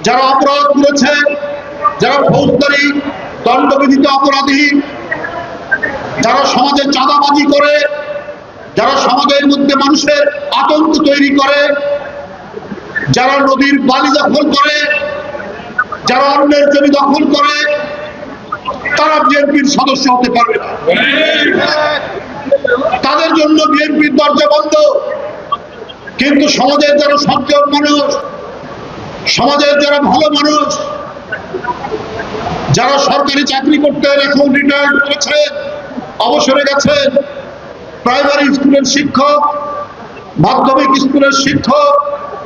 যারা অপরাধ করেছে, যারা ফৌজদারি দণ্ডবিধিত অপরাধী, যারা সমাজে চাঁদাবাজি করে, যারা সমাজের মধ্যে মানুষের আতঙ্ক তৈরি করে, যারা নদীর বালি দখল করে, যারা অন্যের জমি দখল করে, তারা বিএনপির সদস্য হতে পারবে না। তাদের জন্য বিএনপির দরজা বন্ধ। কিন্তু সমাজের যারা সজ্জন মানুষ, সমাজের যারা ভালো মানুষ, যারা সরকারি চাকরি করতেন এখন রিটায়ার্ড করেছেন, অবসরে গেছেন, প্রাইমারি স্কুলের শিক্ষক, মাধ্যমিক স্কুলের শিক্ষক,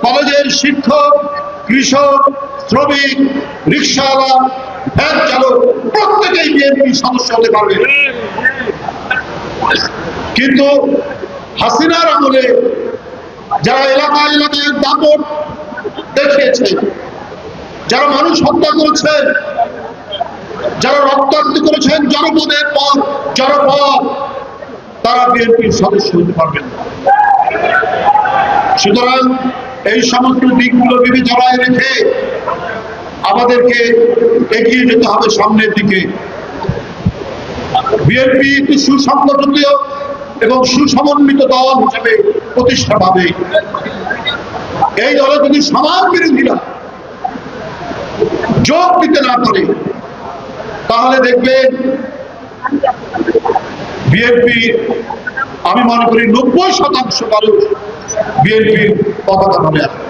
কলেজের শিক্ষক, কৃষক, শ্রমিক, রিক্সাওয়ালা, ভ্যান চালক, প্রত্যেকেই বিএনপি সদস্য হতে পারবে। কিন্তু হাসিনার আমলে যারা এলাকায় এলাকায় দাপট দেখিয়েছে, যারা মানুষ হত্যা করেছেন, যারা রক্তাক্ত করেছেন জনপদের পর জনপদ, তারা বিএনপির সদস্য হতে পারবেন। সুতরাং এই সমস্ত দিকগুলো বিবেচনায় রেখে আমাদেরকে এগিয়ে যেতে হবে সামনের দিকে। বিএনপি একটি সুসংগঠিত এবং সুসমন্বিত দল হিসেবে প্রতিষ্ঠা পাবে। এই দলে যদি সমাজ বিরোধীরা যোগ দিতে না পারে, তাহলে দেখবেন বিএনপি, আমি মনে করি 90% মানুষ বিএনপির পতাকা ধরে আসবে।